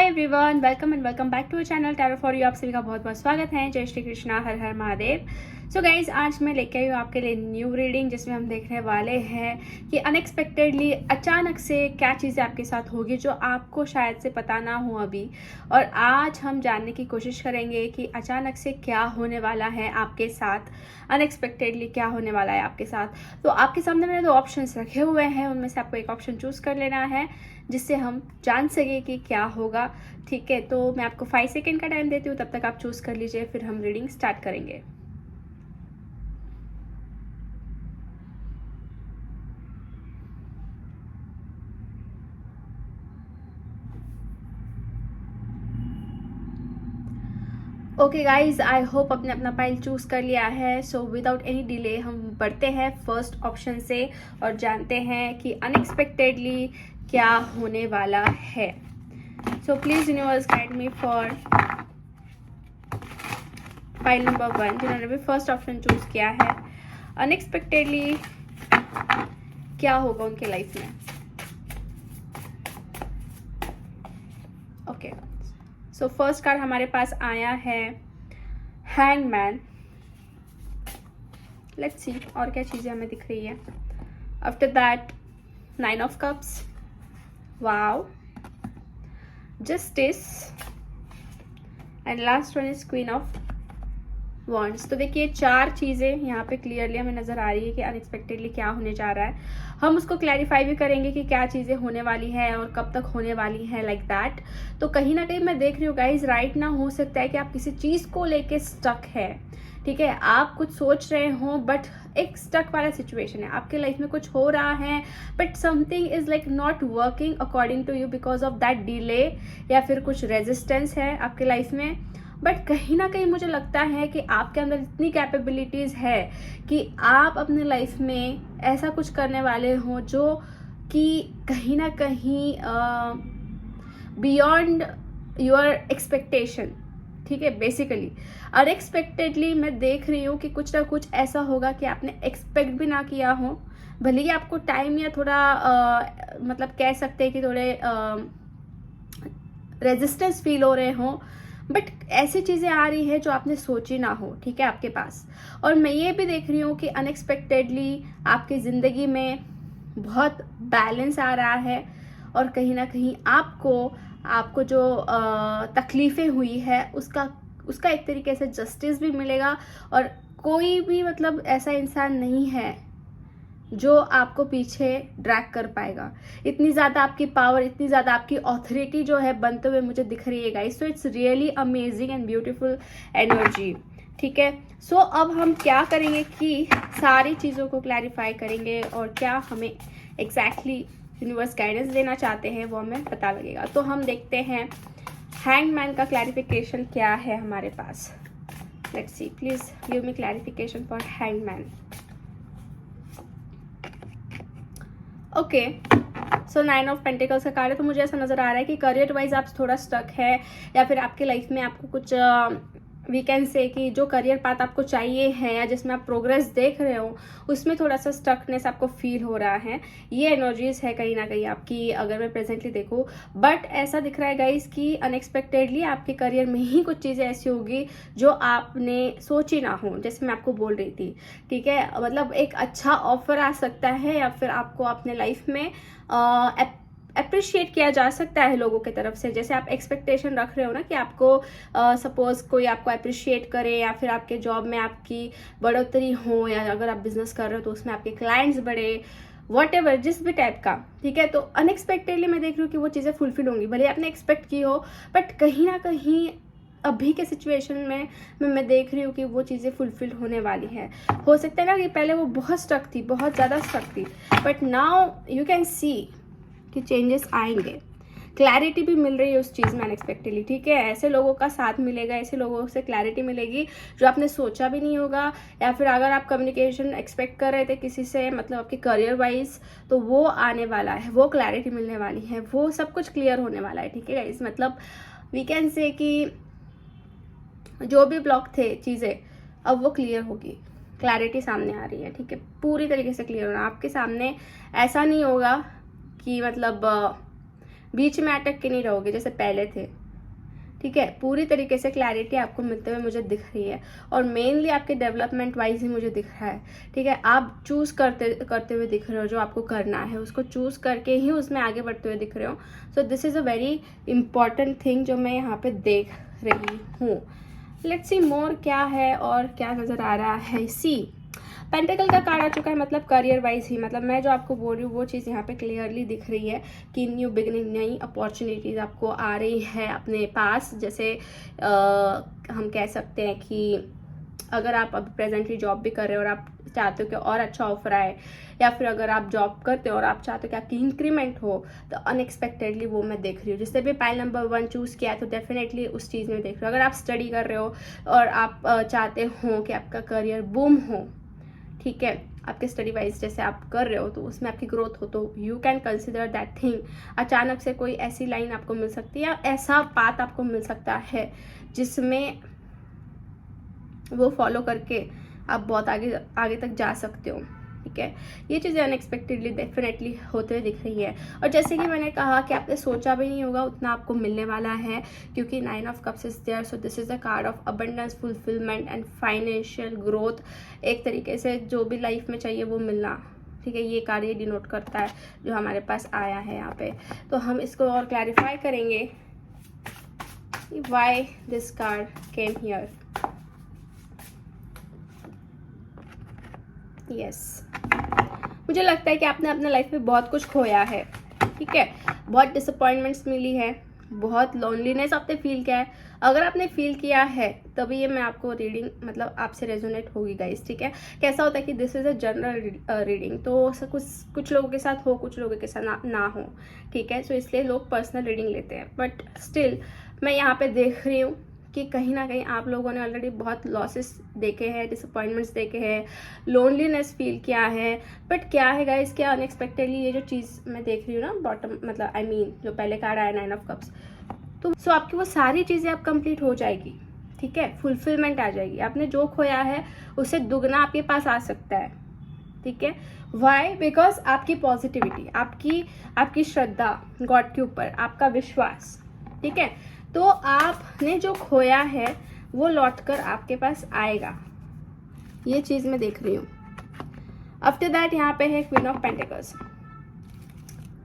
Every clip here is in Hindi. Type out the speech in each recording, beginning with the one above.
Hi everyone, welcome and welcome back to channel tarot for you. आप सभी का बहुत बहुत स्वागत है। जय श्री कृष्णा, हर हर महादेव। सो गाइज, आज मैं लेके आई हूँ आपके लिए न्यू रीडिंग, जिसमें हम देखने वाले हैं कि अनएक्सपेक्टेडली अचानक से क्या चीज़ें आपके साथ होगी जो आपको शायद से पता ना हो अभी। और आज हम जानने की कोशिश करेंगे कि अचानक से क्या होने वाला है आपके साथ, अनएक्सपेक्टेडली क्या होने वाला है आपके साथ। तो आपके सामने मैंने 2 ऑप्शंस रखे हुए हैं, उनमें से आपको एक ऑप्शन चूज कर लेना है जिससे हम जान सके कि क्या होगा। ठीक है, तो मैं आपको 5 सेकेंड का टाइम देती हूँ, तब तक आप चूज कर लीजिए, फिर हम रीडिंग स्टार्ट करेंगे। ओके गाइज, आई होप आपने अपना फाइल चूज कर लिया है। सो विदाउट एनी डिले हम बढ़ते हैं फर्स्ट ऑप्शन से और जानते हैं कि अनएक्सपेक्टेडली क्या होने वाला है। So please universe guide me for file number 1, जिन्होंने भी फर्स्ट ऑप्शन चूज किया है। अनएक्सपेक्टेडली क्या होगा उनके लाइफ में। ओके, सो फर्स्ट कार्ड हमारे पास आया है हैंगमैन। लेट्स सी और क्या चीजें हमें दिख रही है। After that 9 of cups, wow, justice, and last one is queen of wands. तो देखिए 4 चीजें यहाँ पे क्लियरली हमें नजर आ रही है कि अनएक्सपेक्टेडली क्या होने जा रहा है। हम उसको क्लैरिफाई भी करेंगे कि क्या चीजें होने वाली है और कब तक होने वाली है, लाइक दैट। तो कहीं ना कहीं मैं देख रही हूँ गाइज, राइट ना हो सकता है कि आप किसी चीज को लेके स्टक है। ठीक है, आप कुछ सोच रहे हो बट एक स्टक वाला सिचुएशन है आपके लाइफ में, कुछ हो रहा है but something is like not working according to you because of that delay, या फिर कुछ रेजिस्टेंस है आपके लाइफ में। बट कहीं ना कहीं मुझे लगता है कि आपके अंदर इतनी कैपेबिलिटीज है कि आप अपने लाइफ में ऐसा कुछ करने वाले हो जो कि कहीं ना कहीं बियॉन्ड योर एक्सपेक्टेशन। ठीक है, बेसिकली अनएक्सपेक्टेडली मैं देख रही हूँ कि कुछ ना कुछ ऐसा होगा कि आपने एक्सपेक्ट भी ना किया हो। भले ही आपको टाइम या थोड़ा मतलब कह सकते हैं कि थोड़े रेजिस्टेंस फील हो रहे हो, बट ऐसी चीज़ें आ रही है जो आपने सोची ना हो। ठीक है, आपके पास। और मैं ये भी देख रही हूँ कि अनएक्सपेक्टेडली आपकी ज़िंदगी में बहुत बैलेंस आ रहा है और कहीं ना कहीं आपको जो तकलीफ़ें हुई है उसका एक तरीके से जस्टिस भी मिलेगा। और कोई भी मतलब ऐसा इंसान नहीं है जो आपको पीछे ड्रैग कर पाएगा। इतनी ज़्यादा आपकी पावर, इतनी ज़्यादा आपकी ऑथोरिटी जो है बनते हुए मुझे दिख रही है guys. So it's really amazing and beautiful energy. ठीक है, सो अब हम क्या करेंगे कि सारी चीज़ों को क्लैरिफाई करेंगे और क्या हमें एग्जैक्टली यूनिवर्स गाइडेंस देना चाहते हैं वो हमें पता लगेगा। तो हम देखते हैं हैंगमैन का क्लैरिफिकेशन क्या है हमारे पास। Let's see, please give me clarification for hangman. Okay, so 9 of pentacles का कार्ड है। तो मुझे ऐसा नजर आ रहा है कि करियर वाइज आप थोड़ा स्टक है, या फिर आपके लाइफ में आपको कुछ वी कैन से कि जो करियर पाथ आपको चाहिए है या जिसमें आप प्रोग्रेस देख रहे हो उसमें थोड़ा सा स्टकनेस आपको फील हो रहा है। ये एनर्जीज है कहीं ना कहीं आपकी, अगर मैं प्रेजेंटली देखूँ। बट ऐसा दिख रहा है गाइस कि अनएक्सपेक्टेडली आपके करियर में ही कुछ चीज़ें ऐसी होगी जो आपने सोची ना हो, जैसे मैं आपको बोल रही थी। ठीक है, मतलब एक अच्छा ऑफर आ सकता है या फिर आपको अपने लाइफ में अप्रिशिएट किया जा सकता है लोगों की तरफ से। जैसे आप एक्सपेक्टेशन रख रहे हो ना कि आपको सपोज कोई आपको अप्रिशिएट करे, या फिर आपके जॉब में आपकी बढ़ोतरी हो, या अगर आप बिजनेस कर रहे हो तो उसमें आपके क्लाइंट्स बढ़े, वॉट एवर, जिस भी टाइप का। ठीक है, तो अनएक्सपेक्टेडली मैं देख रही हूँ कि वो चीज़ें फुलफिल होंगी, भले आपने एक्सपेक्ट की हो, बट कहीं ना कहीं अभी के सिचुएशन में मैं देख रही हूँ कि वो चीज़ें फुलफिल होने वाली है। हो सकता है ना कि पहले वो बहुत स्टक थी, बहुत ज़्यादा स्टक थी, but now you can see कि चेंजेस आएंगे। क्लैरिटी भी मिल रही है उस चीज़ में अनएक्सपेक्टेडली। ठीक है, ऐसे लोगों का साथ मिलेगा, ऐसे लोगों से क्लैरिटी मिलेगी जो आपने सोचा भी नहीं होगा। या फिर अगर आप कम्युनिकेशन एक्सपेक्ट कर रहे थे किसी से, मतलब आपके करियर वाइज, तो वो आने वाला है, वो क्लैरिटी मिलने वाली है, वो सब कुछ क्लियर होने वाला है। ठीक है गाइस, मतलब वी कैन से कि जो भी ब्लॉक थे चीज़ें अब वो क्लियर होगी, क्लैरिटी सामने आ रही है। ठीक है, पूरी तरीके से क्लियर होना आपके सामने। ऐसा नहीं होगा कि मतलब बीच में अटक के नहीं रहोगे जैसे पहले थे, ठीक है। पूरी तरीके से क्लैरिटी आपको मिलते हुए मुझे दिख रही है, और मेनली आपके डेवलपमेंट वाइज ही मुझे दिख रहा है, ठीक है। आप चूज करते हुए दिख रहे हो, जो आपको करना है उसको चूज करके ही उसमें आगे बढ़ते हुए दिख रहे हो। So this is a very important thing जो मैं यहाँ पे देख रही हूँ। लेट्स सी मोर क्या है और क्या नज़र आ रहा है। सी पेंटिकल का कार्ड आ चुका है, मतलब करियर वाइज ही, मतलब मैं जो आपको बोल रही हूँ वो चीज़ यहाँ पे क्लियरली दिख रही है कि न्यू बिगिनिंग, नई अपॉर्चुनिटीज़ आपको आ रही है अपने पास। जैसे हम कह सकते हैं कि अगर आप अब प्रेजेंटली जॉब भी कर रहे हो और आप चाहते हो कि और अच्छा ऑफर आए, या फिर अगर आप जॉब करते हो और आप चाहते हो कि आपकी इंक्रीमेंट हो, तो अनएक्सपेक्टेडली वो मैं देख रही हूँ। जिससे भी पाइल नंबर 1 चूज़ किया है तो डेफिनेटली उस चीज़ में देख रही हूँ। अगर आप स्टडी कर रहे हो और आप चाहते हो कि आपका करियर बूम हो, ठीक है, आपके स्टडी वाइज जैसे आप कर रहे हो तो उसमें आपकी ग्रोथ हो, तो you can consider that thing. अचानक से कोई ऐसी लाइन आपको मिल सकती है या ऐसा पाथ आपको मिल सकता है जिसमें वो फॉलो करके आप बहुत आगे तक जा सकते हो, ठीक है। ये चीज़ें अनएक्सपेक्टेडली डेफिनेटली होते हुए दिख रही है। और जैसे कि मैंने कहा कि आपने सोचा भी नहीं होगा उतना आपको मिलने वाला है, क्योंकि 9 of cups is there. So this is a card of abundance, fulfilment and financial growth. एक तरीके से जो भी लाइफ में चाहिए वो मिलना, ठीक है, ये कार्ड ये डिनोट करता है जो हमारे पास आया है यहाँ पे। तो हम इसको और क्लैरिफाई करेंगे why this card came here. Yes, मुझे लगता है कि आपने अपने लाइफ में बहुत कुछ खोया है, ठीक है, बहुत डिसअपॉइंटमेंट्स मिली है, बहुत लोनलीनेस आपने फील किया है। अगर आपने फील किया है तभी ये मैं आपको रीडिंग मतलब आपसे रेजोनेट होगी गाइस, ठीक है। कैसा होता है कि this is a general reading, तो कुछ लोगों के साथ हो, कुछ लोगों के साथ ना हो, ठीक है। सो इसलिए लोग पर्सनल रीडिंग लेते हैं, बट स्टिल मैं यहाँ पे देख रही हूँ कि कहीं ना कहीं आप लोगों ने ऑलरेडी बहुत लॉसेस देखे हैं, डिसअपॉइंटमेंट्स देखे हैं, लोनलीनेस फील किया है। बट क्या है गाइस, क्या अनएक्सपेक्टेडली ये जो चीज़ मैं देख रही हूँ ना बॉटम, मतलब आई मीन जो पहले कार्ड आया 9 ऑफ कप्स, तो सो आपकी वो सारी चीज़ें अब कंप्लीट हो जाएगी, ठीक है, फुलफिलमेंट आ जाएगी। आपने जो खोया है उससे दुगना आपके पास आ सकता है, ठीक है। वाई? बिकॉज आपकी पॉजिटिविटी, आपकी श्रद्धा गॉड के ऊपर, आपका विश्वास, ठीक है। तो आपने जो खोया है वो लौटकर आपके पास आएगा, ये चीज़ मैं देख रही हूँ। आफ्टर दैट यहाँ पे है क्वीन ऑफ पेंटिकल्स।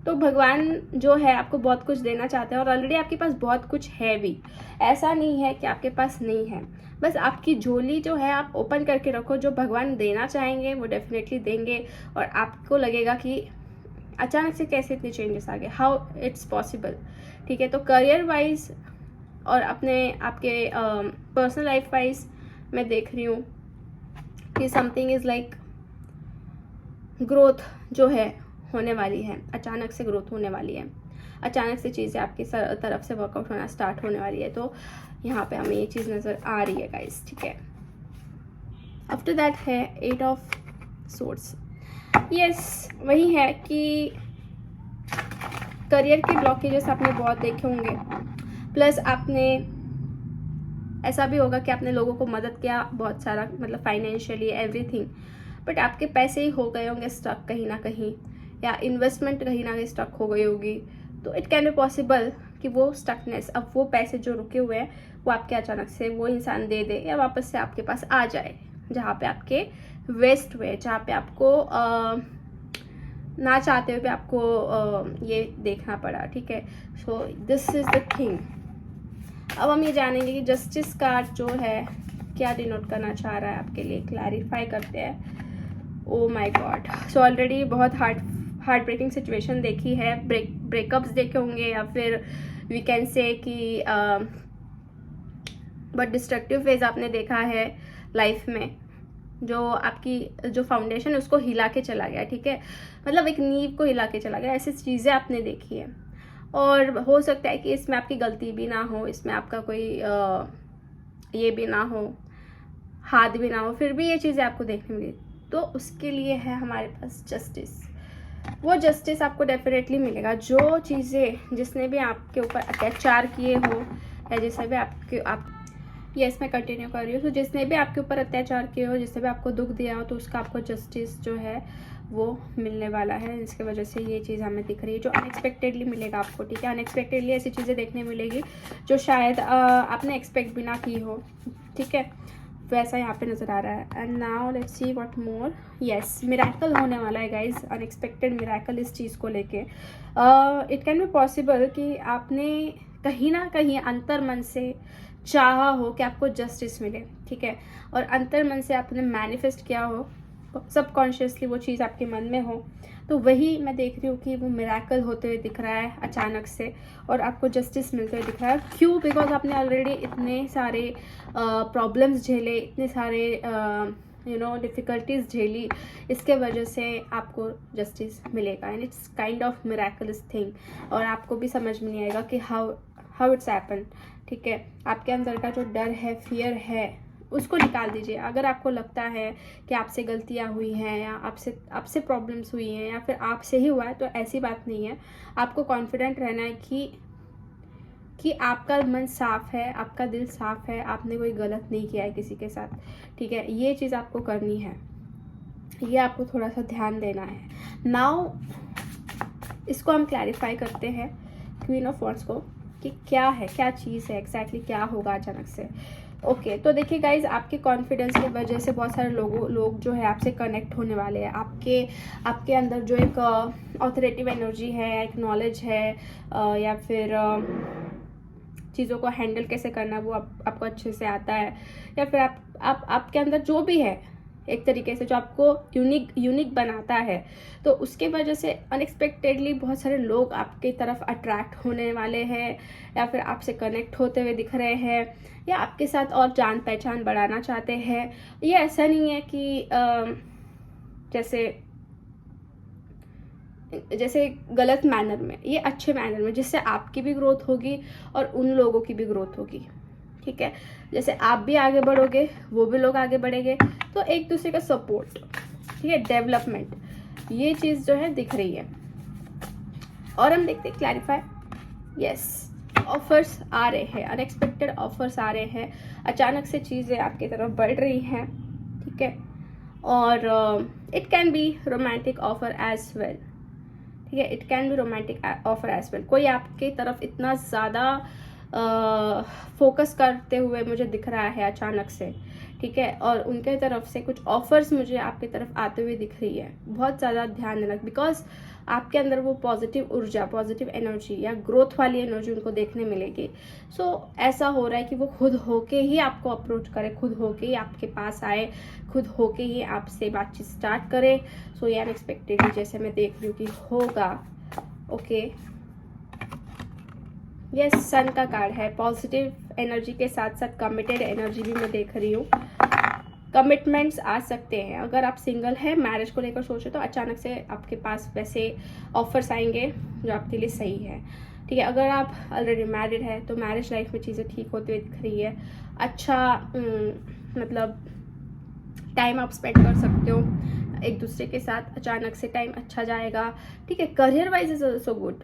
तो भगवान जो है आपको बहुत कुछ देना चाहते हैं और ऑलरेडी आपके पास बहुत कुछ है भी, ऐसा नहीं है कि आपके पास नहीं है। बस आपकी झोली जो है आप ओपन करके रखो, जो भगवान देना चाहेंगे वो डेफिनेटली देंगे। और आपको लगेगा कि अचानक से कैसे इतने चेंजेस आ गए, हाउ इट्स पॉसिबल, ठीक है। तो करियर वाइज और आपके पर्सनल लाइफ वाइज मैं देख रही हूँ कि समथिंग इज़ लाइक ग्रोथ जो है होने वाली है, अचानक से ग्रोथ होने वाली है, अचानक से चीज़ें आपकी तरफ से वर्कआउट होना स्टार्ट होने वाली है। तो यहाँ पे हमें ये चीज़ नज़र आ रही है गाइस, ठीक है। आफ्टर दैट है 8 ऑफ सोर्ड्स। यस, वही है कि करियर के ब्लॉकेजेस आपने बहुत देखे होंगे, प्लस आपने ऐसा भी होगा कि आपने लोगों को मदद किया बहुत सारा, मतलब फाइनेंशियली एवरीथिंग, बट आपके पैसे ही हो गए होंगे स्टक कहीं ना कहीं, या इन्वेस्टमेंट कहीं ना कहीं स्टक हो गई होगी। तो इट कैन बी पॉसिबल कि वो स्टकनेस, अब वो पैसे जो रुके हुए हैं वो आपके अचानक से वो इंसान दे दे या वापस से आपके पास आ जाए, जहाँ पे आपके वेस्ट हुए, जहाँ पे आपको ना चाहते हुए भी आपको ये देखना पड़ा, ठीक है। So this is the thing. अब हम ये जानेंगे कि जस्टिस कार्ड जो है क्या डिनोट करना चाह रहा है आपके लिए, क्लैरिफाई करते हैं। Oh my God, so already बहुत हार्ट ब्रेकिंग सिचुएशन देखी है, ब्रेकअप्स देखे होंगे, या फिर वी कैन से कि बहुत डिस्ट्रक्टिव फेज आपने देखा है लाइफ में, जो आपकी जो फाउंडेशन है उसको हिला के चला गया, ठीक है, मतलब एक नींव को हिला के चला गया, ऐसी चीज़ें आपने देखी है। और हो सकता है कि इसमें आपकी गलती भी ना हो, इसमें आपका कोई ये भी ना हो, हाथ भी ना हो, फिर भी ये चीज़ें आपको देखने मिली। तो उसके लिए है हमारे पास जस्टिस। वो जस्टिस आपको डेफिनेटली मिलेगा। जो चीज़ें जिसने भी आपके ऊपर अत्याचार किए हो, या जिसने भी यस मैं कंटिन्यू कर रही हूँ, तो जिसने भी आपके ऊपर अत्याचार किए हो, जिसने भी आपको दुख दिया हो, तो उसका आपको जस्टिस जो है वो मिलने वाला है, जिसकी वजह से ये चीज़ हमें दिख रही है, जो अनएक्सपेक्टेडली मिलेगा आपको, ठीक है। अनएक्सपेक्टेडली ऐसी चीज़ें देखने मिलेगी जो शायद आपने एक्सपेक्ट भी ना की हो, ठीक है, वैसा यहाँ पे नज़र आ रहा है। And now let's see what more. Yes, miracle होने वाला है गाइज, अनएक्सपेक्टेड मिरेकल इस चीज़ को लेके। इट कैन बी पॉसिबल कि आपने कहीं ना कहीं अंतर मन से चाहा हो कि आपको जस्टिस मिले, ठीक है, और अंतर मन से आपने मैनिफेस्ट किया हो, सबकॉन्शियसली वो चीज़ आपके मन में हो, तो वही मैं देख रही हूँ कि वो मिरेकल होते हुए दिख रहा है अचानक से, और आपको जस्टिस मिलते हुए दिख रहा है। क्यों? बिकॉज आपने ऑलरेडी इतने सारे प्रॉब्लम्स झेले, इतने सारे डिफ़िकल्टीज झेली, इसके वजह से आपको जस्टिस मिलेगा। And it's kind of miracles thing, और आपको भी समझ में नहीं आएगा कि हाउ इट्स हैपन, ठीक है। आपके अंदर का जो डर है, फियर है, उसको निकाल दीजिए। अगर आपको लगता है कि आपसे गलतियां हुई हैं या आपसे प्रॉब्लम्स हुई हैं या फिर आपसे ही हुआ है, तो ऐसी बात नहीं है। आपको कॉन्फिडेंट रहना है कि आपका मन साफ़ है, आपका दिल साफ़ है, आपने कोई गलत नहीं किया है किसी के साथ, ठीक है। ये चीज़ आपको करनी है, ये आपको थोड़ा सा ध्यान देना है। नाउ इसको हम क्लैरिफाई करते हैं क्वीन ऑफ वॉन्ड्स को, कि क्या है, क्या चीज़ है एग्जैक्टली, क्या होगा अचानक से। ओके, तो देखिए गाइज, आपके कॉन्फिडेंस की वजह से बहुत सारे लोग जो है आपसे कनेक्ट होने वाले हैं। आपके अंदर जो एक ऑथोरेटिव एनर्जी है, एक नॉलेज है, या फिर चीज़ों को हैंडल कैसे करना वो आपको अच्छे से आता है, या फिर आपके अंदर जो भी है एक तरीके से जो आपको यूनिक बनाता है, तो उसके वजह से अनएक्सपेक्टेडली बहुत सारे लोग आपकी तरफ अट्रैक्ट होने वाले हैं, या फिर आपसे कनेक्ट होते हुए दिख रहे हैं, या आपके साथ और जान पहचान बढ़ाना चाहते हैं। ये ऐसा नहीं है कि जैसे गलत मैनर में, ये अच्छे मैनर में, जिससे आपकी भी ग्रोथ होगी और उन लोगों की भी ग्रोथ होगी, ठीक है। जैसे आप भी आगे बढ़ोगे, वो भी लोग आगे बढ़ेंगे, तो एक दूसरे का सपोर्ट, ठीक है, डेवलपमेंट, ये चीज़ जो है दिख रही है। और हम देखते हैं क्लैरिफाई। यस, ऑफर्स आ रहे हैं, अनएक्सपेक्टेड ऑफर्स आ रहे हैं, अचानक से चीज़ें आपकी तरफ बढ़ रही हैं, ठीक है। और it can be romantic offer as well, ठीक है, it can be romantic offer as well. कोई आपकी तरफ इतना ज़्यादा फोकस करते हुए मुझे दिख रहा है अचानक से, ठीक है, और उनके तरफ से कुछ ऑफर्स मुझे आपकी तरफ आते हुए दिख रही है। बहुत ज़्यादा ध्यान देना, बिकॉज आपके अंदर वो पॉजिटिव ऊर्जा, पॉजिटिव एनर्जी या ग्रोथ वाली एनर्जी उनको देखने मिलेगी। सो ऐसा हो रहा है कि वो खुद होके ही आपको अप्रोच करे, खुद होके ही आपके पास आए, खुद होके ही आपसे बातचीत स्टार्ट करे। सो ये अनएक्सपेक्टेडली जैसे मैं देख रही हूँ कि होगा। ओके, यस, सन का कार्ड है, पॉजिटिव एनर्जी के साथ साथ कमिटेड एनर्जी भी मैं देख रही हूँ। कमिटमेंट्स आ सकते हैं, अगर आप सिंगल हैं, मैरिज को लेकर सोचो, तो अचानक से आपके पास वैसे ऑफर्स आएंगे जो आपके लिए सही है, ठीक है। अगर आप ऑलरेडी मैरिड है, तो मैरिज लाइफ में चीज़ें ठीक होती हुई दिख रही है। अच्छा, मतलब टाइम आप स्पेंड कर सकते हो एक दूसरे के साथ, अचानक से टाइम अच्छा जाएगा, ठीक है। Career wise is also good.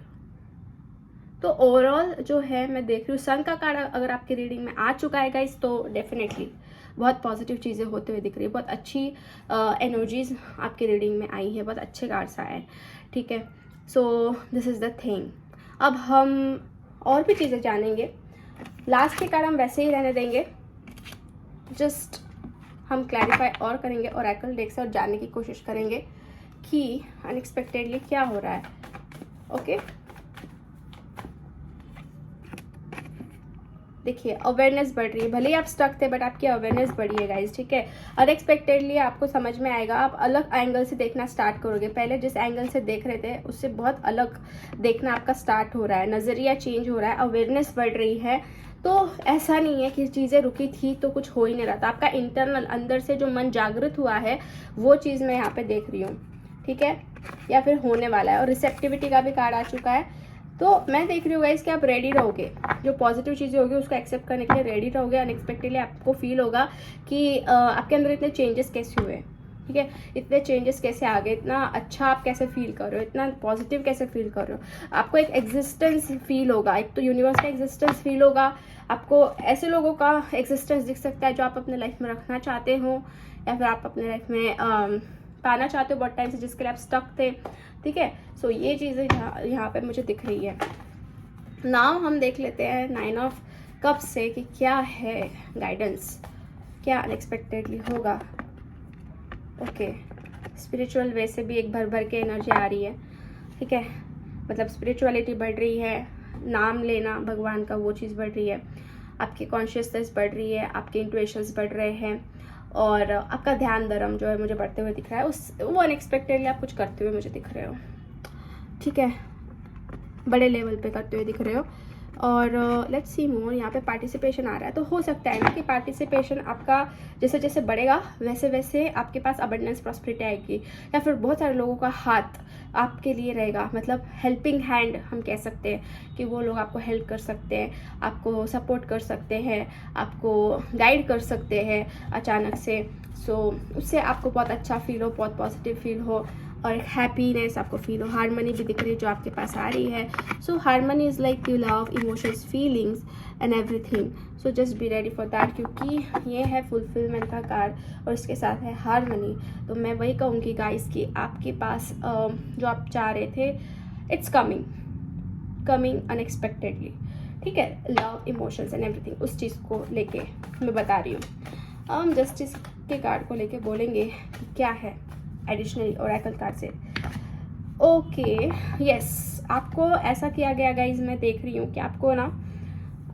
तो ओवरऑल जो है मैं देख रही हूँ, सन का कार्ड अगर आपकी रीडिंग में आ चुका है गाइस, तो डेफिनेटली बहुत पॉजिटिव चीज़ें होते हुए दिख रही है, बहुत अच्छी एनर्जीज आपकी रीडिंग में आई है, बहुत अच्छे कार्ड्स आए हैं, ठीक है। So this is the thing. अब हम और भी चीज़ें जानेंगे, लास्ट के कार्ड हम वैसे ही रहने देंगे, जस्ट हम क्लैरिफाई और करेंगे ओरेकल डेक से, और जानने की कोशिश करेंगे कि अनएक्सपेक्टेडली क्या हो रहा है। ओके, देखिए, अवेयरनेस बढ़ रही है, भले ही आप स्टक थे, बट आपकी अवेयरनेस बढ़ी है गाइज, ठीक है। अनएक्सपेक्टेडली आपको समझ में आएगा, आप अलग एंगल से देखना स्टार्ट करोगे। पहले जिस एंगल से देख रहे थे उससे बहुत अलग देखना आपका स्टार्ट हो रहा है, नज़रिया चेंज हो रहा है, अवेयरनेस बढ़ रही है। तो ऐसा नहीं है कि चीज़ें रुकी थी तो कुछ हो ही नहीं रहा था, आपका इंटरनल अंदर से जो मन जागृत हुआ है, वो चीज़ मैं यहाँ पे देख रही हूँ, ठीक है, या फिर होने वाला है। और रिसेप्टिविटी का भी कार्ड आ चुका है, तो मैं देख रही हूँ गाइस कि आप रेडी रहोगे, जो पॉजिटिव चीज़ें होगी उसको एक्सेप्ट करने के लिए रेडी रहोगे। अनएक्सपेक्टेडली आपको फील होगा कि आपके अंदर इतने चेंजेस कैसे हुए, ठीक है, इतने चेंजेस कैसे आ गए, इतना अच्छा आप कैसे फील कर रहे हो, इतना पॉजिटिव कैसे फील कर रहे हो। आपको एक एग्जिस्टेंस फील होगा, एक तो यूनिवर्स का एग्जिस्टेंस फील होगा, आपको ऐसे लोगों का एग्जिस्टेंस दिख सकता है जो आप अपने लाइफ में रखना चाहते हो, या फिर आप अपने लाइफ में पाना चाहते हो बहुत टाइम से, जिसके लिए आप स्टक थे, ठीक है। सो ये चीज़ें यहाँ पे मुझे दिख रही है। नाउ हम देख लेते हैं 9 ऑफ कप्स से कि क्या है गाइडेंस, क्या अनएक्सपेक्टेडली होगा। ओके, स्पिरिचुअल वे से भी एक भर भर के एनर्जी आ रही है, ठीक है। मतलब स्पिरिचुअलिटी बढ़ रही है, नाम लेना भगवान का वो चीज़ बढ़ रही है, आपकी कॉन्शियसनेस बढ़ रही है, आपके इंट्यूशंस बढ़ रहे हैं, और आपका ध्यान धर्म जो है मुझे बढ़ते हुए दिख रहा है। वो अनएक्सपेक्टेडली आप कुछ करते हुए मुझे दिख रहे हो, ठीक है, बड़े लेवल पे करते हुए दिख रहे हो। और लेट्स सी मोर, यहाँ पे पार्टिसिपेशन आ रहा है, तो हो सकता है ना कि पार्टिसिपेशन आपका जैसे जैसे बढ़ेगा वैसे वैसे आपके पास अबंडेंस प्रॉस्पेरिटी आएगी, या फिर बहुत सारे लोगों का हाथ आपके लिए रहेगा, मतलब हेल्पिंग हैंड हम कह सकते हैं कि वो लोग आपको हेल्प कर सकते हैं, आपको सपोर्ट कर सकते हैं, आपको गाइड कर सकते हैं अचानक से। सो उससे आपको बहुत अच्छा फील हो, बहुत पॉजिटिव फील हो, और एक हैप्पीनेस आपको फील हो। हारमनी भी दिख रही है जो आपके पास आ रही है। So harmony is like you love, emotions, feelings and everything. So just be ready for that, क्योंकि ये है फुलफिलमेंट का कार्ड और इसके साथ है हारमनी। तो मैं वही कहूँगी गाइस कि आपके पास जो आप चाह रहे थे, इट्स कमिंग अनएक्सपेक्टेडली, ठीक है। लव, इमोशंस एंड एवरीथिंग, उस चीज़ को लेके मैं बता रही हूँ। हम जस्टिस के कार्ड को लेके बोलेंगे कि क्या है एडिशनली ओरेकल कार्ड से। ओके, यस, आपको ऐसा किया गया गाइज, मैं देख रही हूँ कि आपको ना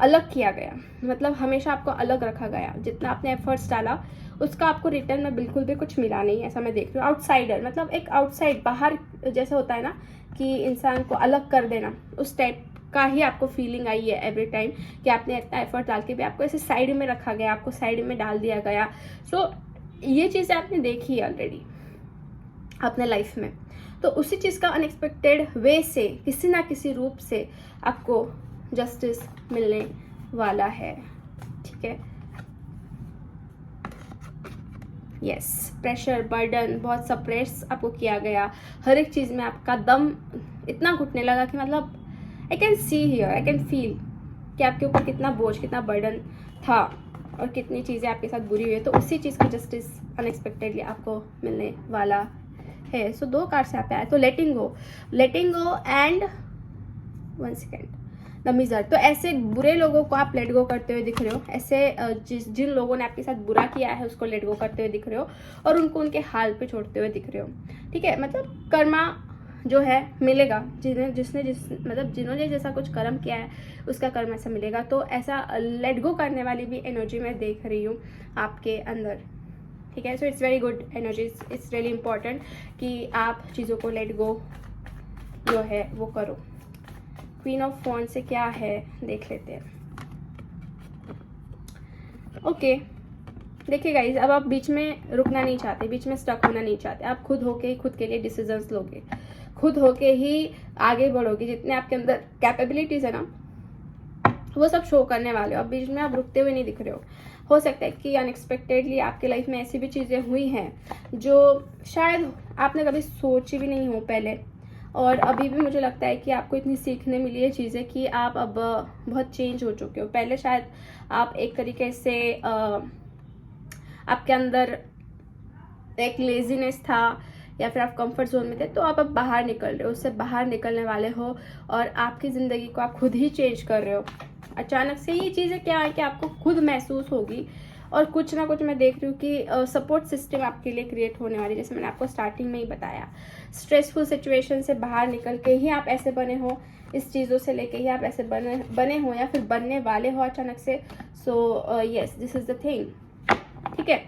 अलग किया गया, मतलब हमेशा आपको अलग रखा गया। जितना आपने एफर्ट्स डाला उसका आपको रिटर्न में बिल्कुल भी कुछ मिला नहीं, ऐसा मैं देख रही हूँ। आउटसाइडर, मतलब एक आउटसाइड, बाहर जैसे होता है ना कि इंसान को अलग कर देना, उस टाइप का ही आपको फीलिंग आई है एवरी टाइम कि आपने इतना एफर्ट डाल के भी आपको ऐसे साइड में रखा गया, आपको साइड में डाल दिया गया। सो ये चीज़ें आपने देखी है ऑलरेडी अपने लाइफ में, तो उसी चीज़ का अनएक्सपेक्टेड वे से किसी ना किसी रूप से आपको जस्टिस मिलने वाला है, ठीक है। यस, प्रेशर, बर्डन, बहुत सप्रेस आपको किया गया, हर एक चीज़ में आपका दम इतना घुटने लगा कि मतलब I can see here, I can feel कि आपके ऊपर कितना बोझ, कितना बर्डन था और कितनी चीज़ें आपके साथ बुरी हुई है। तो उसी चीज़ का जस्टिस अनएक्सपेक्टेडली आपको मिलने वाला है। सो 2 कार्ड से आप आए, तो letting go and 1 second the miser. तो ऐसे बुरे लोगों को आप लेट गो करते हुए दिख रहे हो, ऐसे जिन लोगों ने आपके साथ बुरा किया है उसको लेट गो करते हुए दिख रहे हो और उनको उनके हाल पे छोड़ते हुए दिख रहे हो, ठीक है। मतलब कर्मा जो है मिलेगा, जिन्होंने जैसा कुछ कर्म किया है उसका कर्म ऐसा मिलेगा। तो ऐसा लेट गो करने वाली भी एनर्जी मैं देख रही हूँ आपके अंदर, ठीक है। So it's very good energy, it's really important कि आप चीज़ों को लेट गो जो है वो करो। क्वीन ऑफ वॉन्ड से क्या है देख लेते हैं। ओके, देखिए गाइज, अब आप बीच में रुकना नहीं चाहते, बीच में स्टक होना नहीं चाहते, आप खुद होके ही खुद के लिए डिसीजंस लोगे, खुद होके ही आगे बढ़ोगे। जितने आपके अंदर कैपेबिलिटीज़ है ना वो सब शो करने वाले हो। अब बीच में आप रुकते हुए नहीं दिख रहे हो सकता है कि अनएक्सपेक्टेडली आपके लाइफ में ऐसी भी चीज़ें हुई हैं जो शायद आपने कभी सोची भी नहीं हो पहले, और अभी भी मुझे लगता है कि आपको इतनी सीखने मिली है चीज़ें कि आप अब बहुत चेंज हो चुके हो। पहले शायद आप एक तरीके से आपके अंदर एक लेजीनेस था या फिर आप कंफर्ट जोन में थे, तो आप अब बाहर निकल रहे हो, उससे बाहर निकलने वाले हो और आपकी ज़िंदगी को आप खुद ही चेंज कर रहे हो। अचानक से ये चीज़ें क्या है कि आपको खुद महसूस होगी और कुछ ना कुछ मैं देख रही हूँ कि सपोर्ट सिस्टम आपके लिए क्रिएट होने वाली, जैसे मैंने आपको स्टार्टिंग में ही बताया। स्ट्रेसफुल सिचुएशन से बाहर निकल के ही आप ऐसे बने हो, इस चीज़ों से लेके ही आप ऐसे बने हो या फिर बनने वाले हो अचानक से। So yes, this is the thing, ठीक है।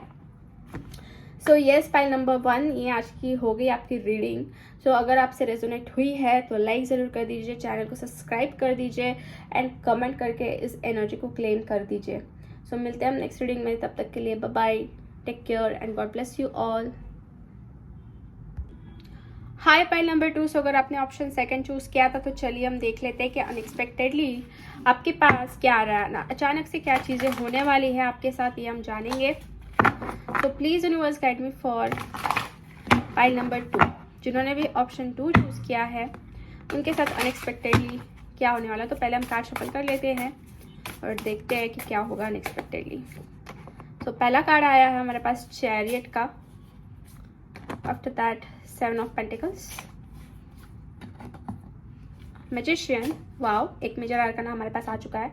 सो यस, फाइल नंबर 1 ये आज की हो गई आपकी रीडिंग। सो अगर आपसे रेजोनेट हुई है तो लाइक ज़रूर कर दीजिए, चैनल को सब्सक्राइब कर दीजिए एंड कमेंट करके इस एनर्जी को क्लेम कर दीजिए। सो मिलते हैं हम नेक्स्ट रीडिंग में, तब तक के लिए bye bye, take care and God bless you all. Hi pile number 2। So अगर आपने ऑप्शन 2 चूज़ किया था तो चलिए हम देख लेते हैं कि अनएक्सपेक्टेडली आपके पास क्या आ रहा है ना, अचानक से क्या चीज़ें होने वाली है आपके साथ, ये हम जानेंगे। तो please universe guide me for pile number 2। जिन्होंने भी ऑप्शन 2 चूज़ किया है उनके साथ अनएक्सपेक्टेडली क्या होने वाला है। तो पहले हम कार्ड शफल कर लेते हैं और देखते हैं कि क्या होगा अनएक्सपेक्टेडली। तो पहला कार्ड आया है हमारे पास चैरियट का, after that 7 of pentacles, magician, wow, एक मेजर आर्कना हमारे पास आ चुका है,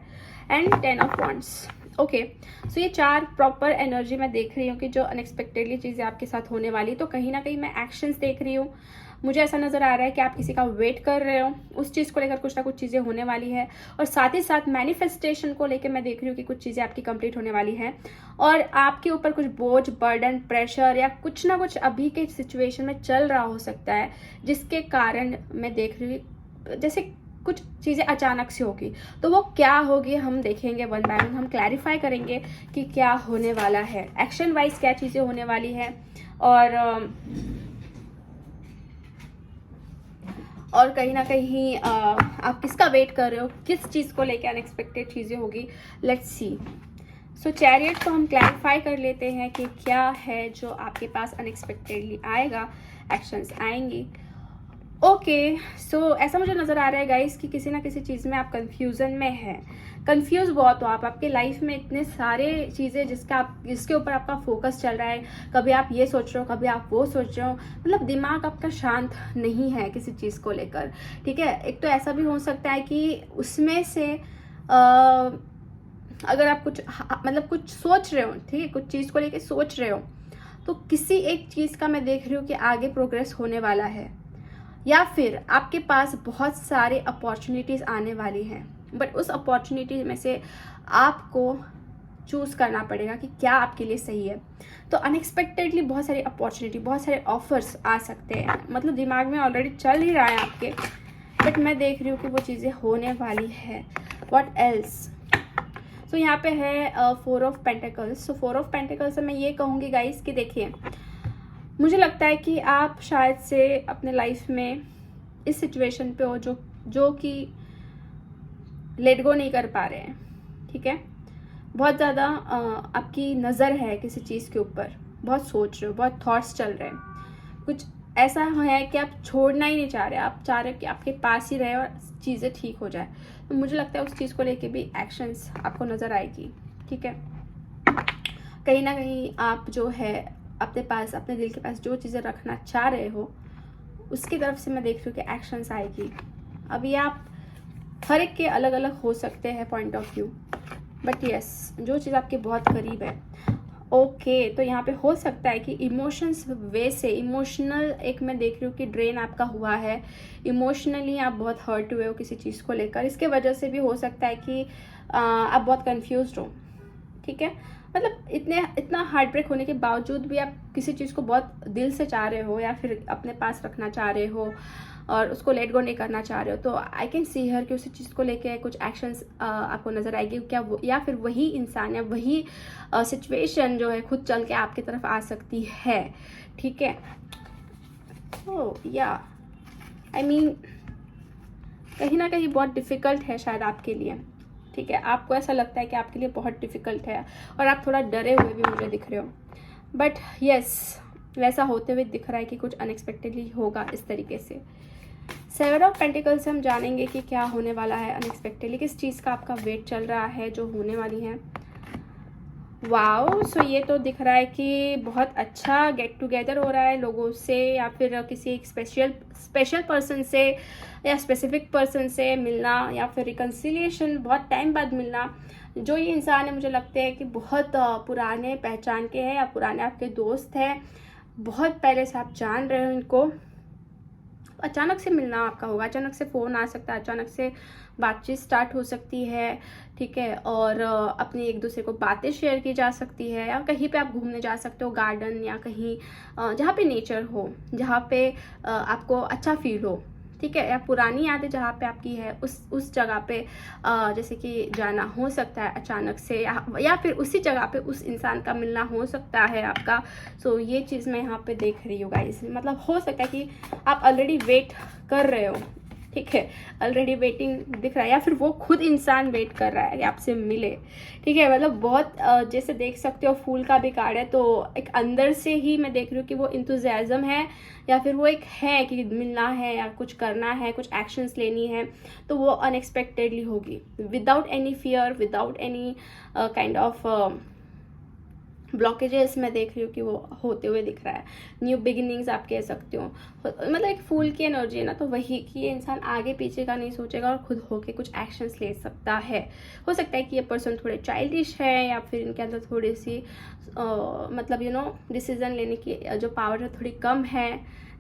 एंड 10 ऑफ वॉन्ड्स। ओके, सो ये 4 प्रॉपर एनर्जी मैं देख रही हूँ कि जो अनएक्सपेक्टेडली चीज़ें आपके साथ होने वाली, तो कहीं ना कहीं मैं एक्शंस देख रही हूँ। मुझे ऐसा नज़र आ रहा है कि आप किसी का वेट कर रहे हो, उस चीज़ को लेकर कुछ ना कुछ चीज़ें होने वाली है, और साथ ही साथ मैनिफेस्टेशन को लेकर मैं देख रही हूँ कि कुछ चीज़ें आपकी कंप्लीट होने वाली है, और आपके ऊपर कुछ बोझ, बर्डन, प्रेशर या कुछ ना कुछ अभी के सिचुएशन में चल रहा हो सकता है, जिसके कारण मैं देख रही हूँ जैसे कुछ चीज़ें अचानक से होगी। तो वो क्या होगी हम देखेंगे वन बाय वन, हम क्लैरिफाई करेंगे कि क्या होने वाला है, एक्शन वाइज क्या चीज़ें होने वाली है, और कहीं ना कहीं आप किसका वेट कर रहे हो, किस चीज़ को लेकर अनएक्सपेक्टेड चीज़ें होगी। Let's see. सो चैरियट को हम क्लैरिफाई कर लेते हैं कि क्या है जो आपके पास अनएक्सपेक्टेडली आएगा, एक्शंस आएंगी। ओके, सो ऐसा मुझे नज़र आ रहा है गाइस कि किसी ना किसी चीज़ में आप कंफ्यूजन में हैं, कंफ्यूज बहुत हो आप। आपके लाइफ में इतने सारे चीज़ें जिसके ऊपर आपका फोकस चल रहा है, कभी आप ये सोच रहे हो, कभी आप वो सोच रहे हो, मतलब दिमाग आपका शांत नहीं है किसी चीज़ को लेकर, ठीक है। एक तो ऐसा भी हो सकता है कि उसमें से अगर आप कुछ सोच रहे हो, ठीक है, कुछ चीज़ को लेकर सोच रहे हो, तो किसी एक चीज़ का मैं देख रही हूँ कि आगे प्रोग्रेस होने वाला है, या फिर आपके पास बहुत सारे अपॉर्चुनिटीज़ आने वाली हैं, बट उस अपॉर्चुनिटी में से आपको चूज़ करना पड़ेगा कि क्या आपके लिए सही है। तो अनएक्सपेक्टेडली बहुत सारी अपॉर्चुनिटी, बहुत सारे ऑफर्स आ सकते हैं, मतलब दिमाग में ऑलरेडी चल ही रहा है आपके, बट मैं देख रही हूँ कि वो चीज़ें होने वाली है। What else? सो यहाँ पे है 4 of pentacles. So 4 of pentacles से मैं ये कहूँगी गाइस कि देखिए, मुझे लगता है कि आप शायद से अपने लाइफ में इस सिचुएशन पे हो जो कि लेट गो नहीं कर पा रहे हैं, ठीक है। बहुत ज़्यादा आपकी नज़र है किसी चीज़ के ऊपर, बहुत सोच रहे हो, बहुत थॉट्स चल रहे हैं, कुछ ऐसा है कि आप छोड़ना ही नहीं चाह रहे, आप चाह रहे हो कि आपके पास ही रहे और चीज़ें ठीक हो जाए। तो मुझे लगता है उस चीज़ को लेके भी एक्शंस आपको नज़र आएगी, ठीक है। कहीं ना कहीं आप जो है अपने पास, अपने दिल के पास जो चीज़ें रखना चाह रहे हो, उसकी तरफ से मैं देख रही हूँ कि एक्शंस आएगी। अभी आप हर एक के अलग अलग हो सकते हैं point of view, but yes, जो चीज़ आपके बहुत करीब है। ओके, तो यहाँ पे हो सकता है कि इमोशंस वे से, इमोशनल एक मैं देख रही हूँ कि ड्रेन आपका हुआ है, इमोशनली आप बहुत हर्ट हुए हो किसी चीज़ को लेकर। इसके वजह से भी हो सकता है कि आप बहुत कंफ्यूज्ड हो, ठीक है। मतलब इतना हार्ट ब्रेक होने के बावजूद भी आप किसी चीज़ को बहुत दिल से चाह रहे हो, या फिर अपने पास रखना चाह रहे हो और उसको लेट गो नहीं करना चाह रहे हो। तो आई कैन सी हियर कि उसी चीज़ को लेके कुछ एक्शंस आपको नज़र आएगी, क्या वो, या फिर वही इंसान या वही सिचुएशन जो है खुद चल के आपकी तरफ आ सकती है, ठीक है। या आई मीन कहीं ना कहीं बहुत डिफ़िकल्ट है शायद आपके लिए, ठीक है। आपको ऐसा लगता है कि आपके लिए बहुत डिफ़िकल्ट है और आप थोड़ा डरे हुए भी मुझे दिख रहे हो, बट यस, वैसा होते हुए दिख रहा है कि कुछ अनएक्सपेक्टेडली होगा इस तरीके से। 7 ऑफ पेंटिकल्स से हम जानेंगे कि क्या होने वाला है अनएक्सपेक्टेडली, किस चीज़ का आपका वेट चल रहा है जो होने वाली है। वाओ, सो ये तो दिख रहा है कि बहुत अच्छा गेट टुगेदर हो रहा है लोगों से, या फिर किसी एक स्पेशल पर्सन से या स्पेसिफिक पर्सन से मिलना, या फिर रिकन्सिलिएशन, बहुत टाइम बाद मिलना। जो ये इंसान है मुझे लगता है कि बहुत पुराने पहचान के हैं, या पुराने आपके दोस्त हैं, बहुत पहले से आप जान रहे हो इनको। अचानक से मिलना आपका होगा, अचानक से फ़ोन आ सकता है, अचानक से बातचीत स्टार्ट हो सकती है, ठीक है। और अपनी एक दूसरे को बातें शेयर की जा सकती है, या कहीं पे आप घूमने जा सकते हो, गार्डन या कहीं जहाँ पे नेचर हो, जहाँ पे आपको अच्छा फील हो, ठीक है। या पुरानी यादें जहाँ पे आपकी है उस जगह पे जैसे कि जाना हो सकता है अचानक से, या फिर उसी जगह पे उस इंसान का मिलना हो सकता है आपका। सो ये चीज़ मैं यहाँ पे देख रही हूँ गाइस, मतलब हो सकता है कि आप ऑलरेडी वेट कर रहे हो, ठीक है, ऑलरेडी वेटिंग दिख रहा है, या फिर वो खुद इंसान वेट कर रहा है कि आपसे मिले, ठीक है। मतलब बहुत जैसे देख सकते हो फूल का भी कार्ड है, तो एक अंदर से ही मैं देख रही हूँ कि वो इंथुजियाज्म है, या फिर वो एक है कि मिलना है या कुछ करना है, कुछ एक्शंस लेनी है, तो वो अनएक्सपेक्टेडली होगी, without any fear, without any kind of blockages मैं देख रही हूँ कि वो होते हुए दिख रहा है। न्यू बिगिनिंग्स आप कह सकते हो, मतलब एक फूल की एनर्जी है ना, तो वही कि ये इंसान आगे पीछे का नहीं सोचेगा और खुद होके कुछ एक्शंस ले सकता है। हो सकता है कि ये पर्सन थोड़े चाइल्डिश है या फिर इनके अंदर थोड़ी सी मतलब डिसीजन लेने की जो पावर है थोड़ी कम है,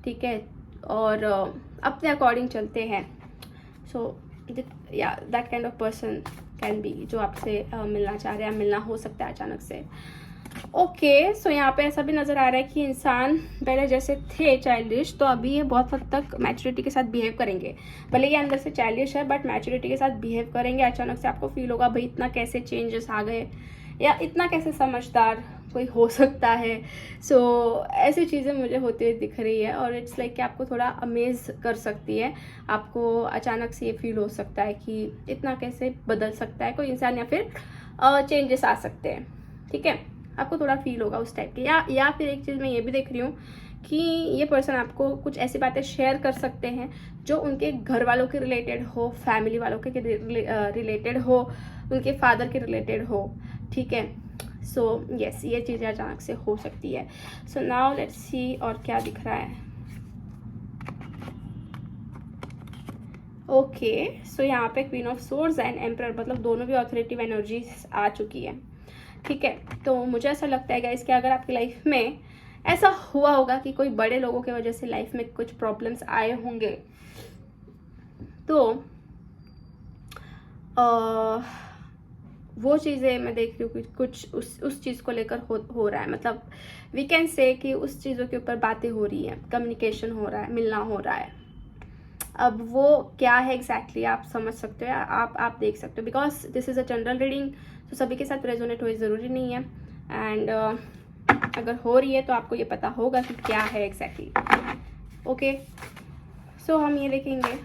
ठीक है, और अपने अकॉर्डिंग चलते हैं। सो या that kind of person can be, जो आपसे मिलना चाह रहे हैं, मिलना हो सकता है अचानक से। ओके, सो यहाँ पे ऐसा भी नज़र आ रहा है कि इंसान पहले जैसे थे चाइल्डिश, तो अभी ये बहुत हद तक मैच्योरिटी के साथ बिहेव करेंगे। भले ये अंदर से चाइल्डिश है बट मैच्योरिटी के साथ बिहेव करेंगे। अचानक से आपको फील होगा भाई इतना कैसे चेंजेस आ गए, या इतना कैसे समझदार कोई हो सकता है। सो ऐसी चीज़ें मुझे होती हुई दिख रही है, और इट्स लाइक कि आपको थोड़ा अमेज कर सकती है। आपको अचानक से ये फील हो सकता है कि इतना कैसे बदल सकता है कोई इंसान, या फिर चेंजेस आ सकते हैं, ठीक है, आपको थोड़ा फील होगा उस टाइप के। या फिर एक चीज़ मैं ये भी देख रही हूँ कि ये पर्सन आपको कुछ ऐसी बातें शेयर कर सकते हैं जो उनके घर वालों के रिलेटेड हो, फैमिली वालों के रिलेटेड हो, उनके फादर के रिलेटेड हो, ठीक है। सो यस, ये चीज़ें अचानक से हो सकती है। सो नाउ लेट्स सी और क्या दिख रहा है। ओके, सो यहाँ पे queen of swords and emperor, मतलब दोनों भी ऑथोरिटिव एनर्जीज आ चुकी है, ठीक है। तो मुझे ऐसा लगता है गाइस कि अगर आपकी लाइफ में ऐसा हुआ होगा कि कोई बड़े लोगों की वजह से लाइफ में कुछ प्रॉब्लम्स आए होंगे, तो वो चीज़ें मैं देख रही हूँ कि कुछ उस चीज़ को लेकर हो रहा है। मतलब वी कैन से कि उस चीज़ों के ऊपर बातें हो रही हैं, कम्युनिकेशन हो रहा है, मिलना हो रहा है। अब वो क्या है एग्जैक्टली आप समझ सकते हो, आप देख सकते हो, because this is a general reading, तो सभी के साथ रेजोनेट हो ज़रूरी नहीं है। एंड अगर हो रही है तो आपको ये पता होगा कि क्या है एग्जैक्टली। ओके, सो हम ये देखेंगे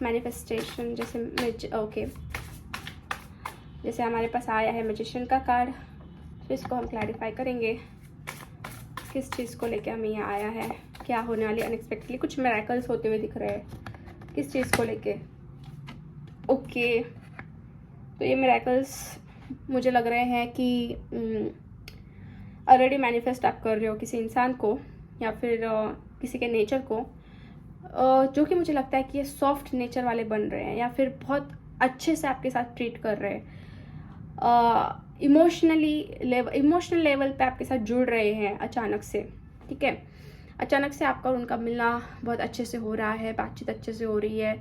मैनिफेस्टेशन, जैसे ओके, जैसे हमारे पास आया है मैजिशियन का कार्ड, तो इसको हम क्लैरिफाई करेंगे किस चीज़ को लेके हमें ये आया है, क्या होने वाली अनएक्सपेक्टेडली कुछ मिरेकल्स होते हुए दिख रहे हैं, किस चीज़ को लेके। ओके, तो ये मिरेकल्स मुझे लग रहे हैं कि ऑलरेडी मैनिफेस्ट आप कर रहे हो किसी इंसान को, या फिर किसी के नेचर को, जो कि मुझे लगता है कि ये सॉफ्ट नेचर वाले बन रहे हैं, या फिर बहुत अच्छे से आपके साथ ट्रीट कर रहे हैं, इमोशनल लेवल पे आपके साथ जुड़ रहे हैं अचानक से, ठीक है। अचानक से आपका और उनका मिलना बहुत अच्छे से हो रहा है, बातचीत अच्छे से हो रही है,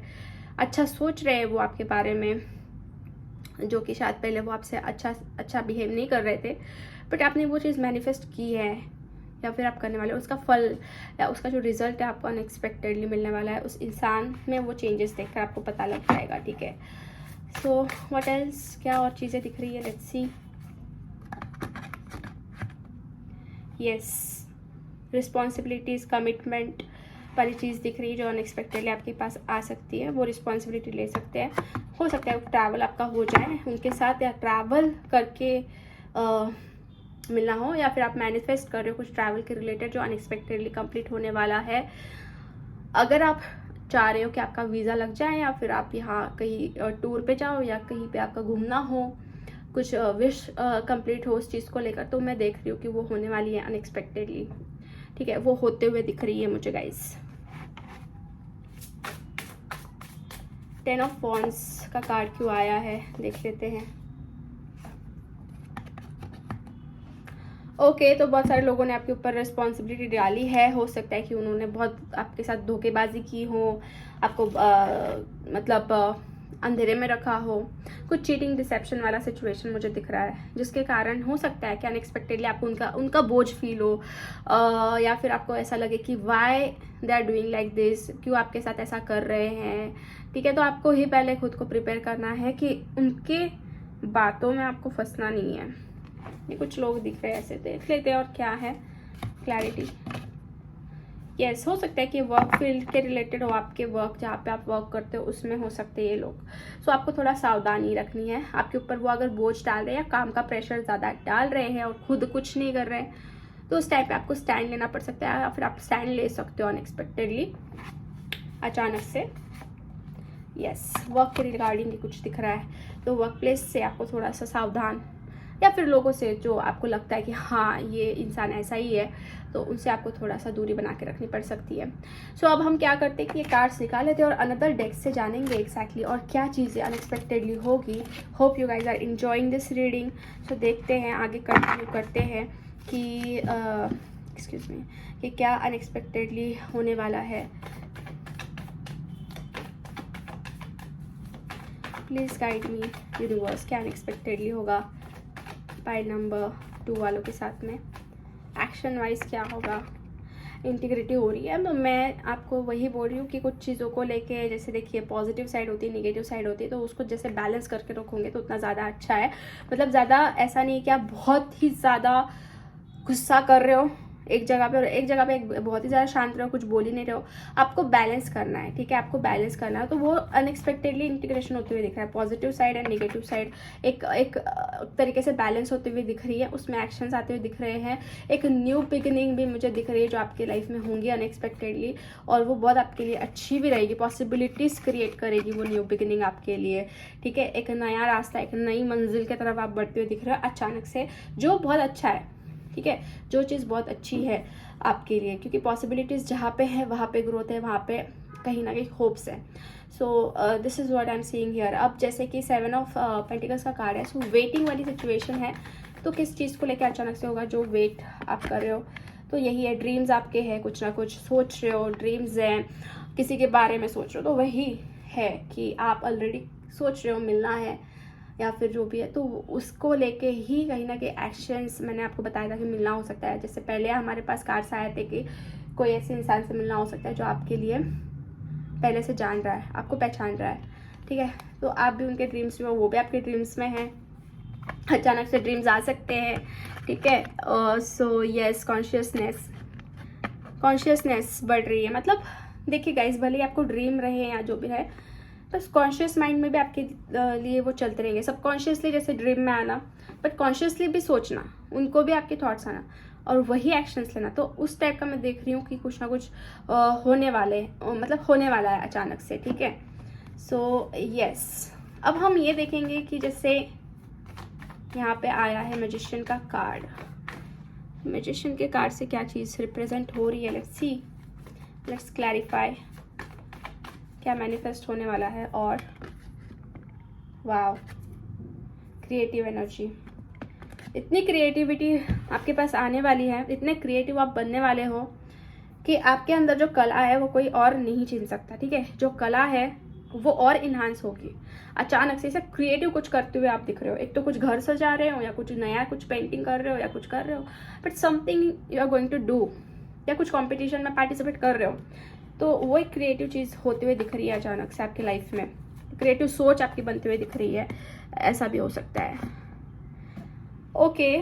अच्छा सोच रहे हैं वो आपके बारे में, जो कि शायद पहले वो आपसे अच्छा बिहेव नहीं कर रहे थे, बट आपने वो चीज़ मैनिफेस्ट की है, या फिर आप करने वाले उसका फल या उसका जो रिजल्ट है आपको अनएक्सपेक्टेडली मिलने वाला है। उस इंसान में वो चेंजेस देखकर आपको पता लग जाएगा, ठीक है। सो व्हाट एल्स, क्या और चीज़ें दिख रही है, let's see. Yes, responsibilities, commitment वाली चीज़ दिख रही है जो अनएक्सपेक्टेडली आपके पास आ सकती है। वो रिस्पॉन्सिबिलिटी ले सकते हैं, हो सकता है ट्रैवल आपका हो जाए उनके साथ, या ट्रैवल करके मिलना हो, या फिर आप मैनिफेस्ट कर रहे हो कुछ ट्रैवल के रिलेटेड जो अनएक्सपेक्टेडली कंप्लीट होने वाला है। अगर आप चाह रहे हो कि आपका वीज़ा लग जाए, या फिर आप यहाँ कहीं टूर पे जाओ, या कहीं पे आपका घूमना हो, कुछ विश कंप्लीट हो उस चीज़ को लेकर, तो मैं देख रही हूँ कि वो होने वाली है अनएक्सपेक्टेडली, ठीक है, वो होते हुए दिख रही है मुझे गाइस। 10 ऑफ वॉन्ड्स का कार्ड क्यों आया है देख लेते हैं। ओके, तो बहुत सारे लोगों ने आपके ऊपर रिस्पॉन्सिबिलिटी डाली है। हो सकता है कि उन्होंने बहुत आपके साथ धोखेबाजी की हो, आपको मतलब अंधेरे में रखा हो, कुछ चीटिंग डिसेप्शन वाला सिचुएशन मुझे दिख रहा है, जिसके कारण हो सकता है कि अनएक्सपेक्टेडली आपको उनका बोझ फील हो, या फिर आपको ऐसा लगे कि why they are doing like this, क्यों आपके साथ ऐसा कर रहे हैं, ठीक है। तो आपको ही पहले खुद को प्रिपेयर करना है कि उनके बातों में आपको फंसना नहीं है। ये कुछ लोग दिख रहे हैं, ऐसे देख लेते हैं और क्या है क्लैरिटी। यस, हो सकता है कि वर्क फील्ड के रिलेटेड हो, आपके वर्क जहाँ पे आप वर्क करते हो उसमें हो सकते हैं ये लोग। सो आपको थोड़ा सावधानी रखनी है। आपके ऊपर वो अगर बोझ डाल रहे हैं या काम का प्रेशर ज़्यादा डाल रहे हैं और खुद कुछ नहीं कर रहे हैं, तो उस टाइम पे आपको स्टैंड लेना पड़ सकता है, या फिर आप स्टैंड ले सकते हो अनएक्सपेक्टेडली अचानक से। यस, वर्क के रिगार्डिंग कुछ दिख रहा है, तो वर्क प्लेस से आपको थोड़ा सा सावधान या फिर लोगों से जो आपको लगता है कि हाँ ये इंसान ऐसा ही है, तो उनसे आपको थोड़ा सा दूरी बना के रखनी पड़ सकती है। सो अब हम क्या करते हैं कि ये कार्ड्स निकाल लेते हैं और अनदर डेक से जानेंगे एग्जैक्टली और क्या चीज़ें अनएक्सपेक्टेडली होगी। Hope you guys are enjoying this reading. So देखते हैं, आगे कंटिन्यू करते हैं कि एक्सक्यूज मी, कि क्या अनएक्सपेक्टेडली होने वाला है। प्लीज़ गाइड मी यूनिवर्स, क्या अनएक्सपेक्टेडली होगा पाइल नंबर 2 वालों के साथ में। एक्शन वाइज क्या होगा। इंटीग्रिटी हो रही है, तो मैं आपको वही बोल रही हूँ कि कुछ चीज़ों को लेके, जैसे देखिए पॉजिटिव साइड होती है, नेगेटिव साइड होती है, तो उसको जैसे बैलेंस करके रखोगे तो उतना ज़्यादा अच्छा है। मतलब ज़्यादा ऐसा नहीं कि आप बहुत ही ज़्यादा गुस्सा कर रहे हो एक जगह पे और एक जगह पे बहुत ही ज़्यादा शांत रहो, कुछ बोल ही नहीं रहे हो। आपको बैलेंस करना है, ठीक है, आपको बैलेंस करना है। तो वो अनएक्सपेक्टेडली इंटीग्रेशन होते हुए दिख रहा है। Positive side and negative side एक तरीके से बैलेंस होते हुए दिख रही है, उसमें एक्शंस आते हुए दिख रहे हैं। एक न्यू बिगिनिंग भी मुझे दिख रही है जो आपकी लाइफ में होंगी अनएक्सपेक्टेडली, और वो बहुत आपके लिए अच्छी भी रहेगी, पॉसिबिलिटीज़ क्रिएट करेगी वो न्यू बिगिनिंग आपके लिए, ठीक है। एक नया रास्ता, एक नई मंजिल की तरफ आप बढ़ते हुए दिख रहे हो अचानक से, जो बहुत अच्छा है, ठीक है, जो चीज़ बहुत अच्छी है आपके लिए, क्योंकि पॉसिबिलिटीज़ जहाँ पे है वहाँ पे ग्रोथ है, वहाँ पे कहीं ना कहीं होप्स है। So this is what I am seeing here. अब जैसे कि 7 ऑफ पेंटिकल्स का कार्ड है, सो वेटिंग वाली सिचुएशन है। तो किस चीज़ को लेकर अचानक से होगा जो वेट आप कर रहे हो, तो यही है, ड्रीम्स आपके हैं, कुछ ना कुछ सोच रहे हो, ड्रीम्स हैं, किसी के बारे में सोच रहे हो, तो वही है कि आप ऑलरेडी सोच रहे हो मिलना है या फिर जो भी है, तो उसको लेके ही कहीं ना कहीं एक्शंस, मैंने आपको बताया था कि मिलना हो सकता है। जैसे पहले हमारे पास कार्ड्स आए थे कि कोई ऐसे इंसान से मिलना हो सकता है जो आपके लिए पहले से जान रहा है, आपको पहचान रहा है, ठीक है। तो आप भी उनके ड्रीम्स में हो, वो भी आपके ड्रीम्स में हैं, अचानक से ड्रीम्स आ सकते हैं, ठीक है। सो यस, कॉन्शियसनेस बढ़ रही है। मतलब देखिए गाइस, भले ही आपको ड्रीम रहे या जो भी है, बस कॉन्शियस माइंड में भी आपके लिए वो चलते रहेंगे। सबकॉन्शियसली जैसे ड्रीम में आना, बट कॉन्शियसली भी सोचना, उनको भी आपके थॉट्स आना और वही एक्शंस लेना। तो उस टाइप का मैं देख रही हूँ कि कुछ ना कुछ होने वाले, मतलब होने वाला है अचानक से, ठीक है। सो यस, अब हम ये देखेंगे कि जैसे यहाँ पे आया है मैजिशियन का कार्ड। मैजिशियन के कार्ड से क्या चीज़ रिप्रेजेंट हो रही है, लेट्स सी, लेट्स क्लैरिफाई क्या मैनिफेस्ट होने वाला है। और वाव, क्रिएटिव एनर्जी, इतनी क्रिएटिविटी आपके पास आने वाली है, इतने क्रिएटिव आप बनने वाले हो कि आपके अंदर जो कला है वो कोई और नहीं छीन सकता, ठीक है। जो कला है वो और इन्हांस होगी अचानक से। इसे क्रिएटिव कुछ करते हुए आप दिख रहे हो, एक तो कुछ घर सजा रहे हो या कुछ नया, कुछ पेंटिंग कर रहे हो या कुछ कर रहे हो, but something you are going to do, या कुछ कॉम्पिटिशन में पार्टिसिपेट कर रहे हो, तो वो एक क्रिएटिव चीज़ होते हुए दिख रही है अचानक से आपकी लाइफ में। क्रिएटिव सोच आपकी बनते हुए दिख रही है, ऐसा भी हो सकता है। ओके,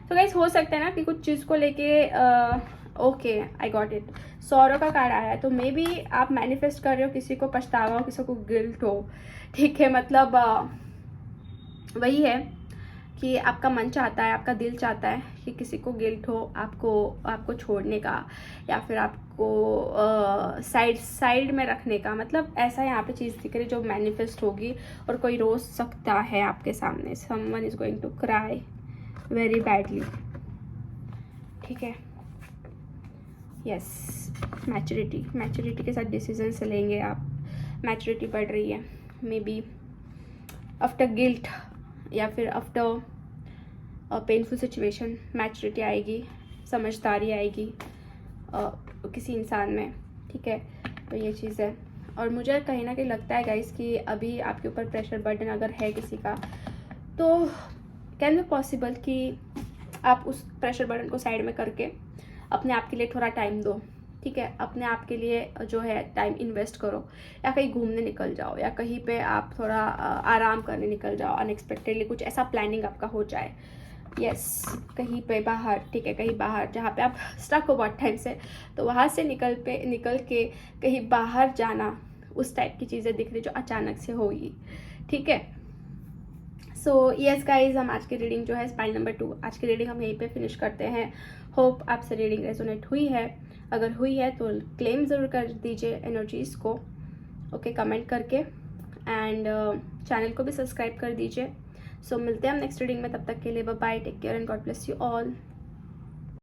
तो गाइस हो सकता है ना कि कुछ चीज़ को लेके okay, I got it, Saurav का कार्ड आया है, तो मे बी आप मैनिफेस्ट कर रहे हो, किसी को पछतावा हो, किसी को गिल्ट हो, ठीक है। मतलब वही है कि आपका मन चाहता है, आपका दिल चाहता है कि किसी को गिल्ट हो आपको छोड़ने का, या फिर आपको साइड में रखने का। मतलब ऐसा यहाँ पे चीज़ दिख रही है जो मैनिफेस्ट होगी, और कोई रो सकता है आपके सामने। Someone is going to cry very badly, ठीक है। यस, मैच्योरिटी के साथ डिसीजन लेंगे आप, मैच्योरिटी बढ़ रही है, मे बी आफ्टर गिल्ट या फिर आफ्टर पेनफुल सिचुएशन मैच्योरिटी आएगी, समझदारी आएगी किसी इंसान में, ठीक है। तो ये चीज़ है, और मुझे कहीं ना कहीं लगता है गाइस कि अभी आपके ऊपर प्रेशर बर्डन अगर है किसी का, तो कैन बी पॉसिबल कि आप उस प्रेशर बर्डन को साइड में करके अपने आप के लिए थोड़ा टाइम दो, ठीक है। अपने आप के लिए जो है टाइम इन्वेस्ट करो, या कहीं घूमने निकल जाओ, या कहीं पे आप थोड़ा आराम करने निकल जाओ, अनएक्सपेक्टेडली कुछ ऐसा प्लानिंग आपका हो जाए। यस, कहीं पे बाहर, ठीक है, कहीं बाहर जहाँ पे आप स्टक हो बहुत टाइम से, तो वहाँ से निकल के कहीं बाहर जाना, उस टाइप की चीज़ें दिख रही जो अचानक से होगी, ठीक है। सो यस गाइज, हम आज की रीडिंग जो है स्पाइल नंबर 2, आज की रीडिंग हम यहीं पे फिनिश करते हैं। होप आपसे रीडिंग रेजोनेट हुई है, अगर हुई है तो क्लेम ज़रूर कर दीजिए एनर्जीज़ को, ओके, कमेंट करके, एंड चैनल को भी सब्सक्राइब कर दीजिए सो मिलते हैं हम नेक्स्ट रीडिंग में, तब तक के लिए bye bye, take care and God bless you all.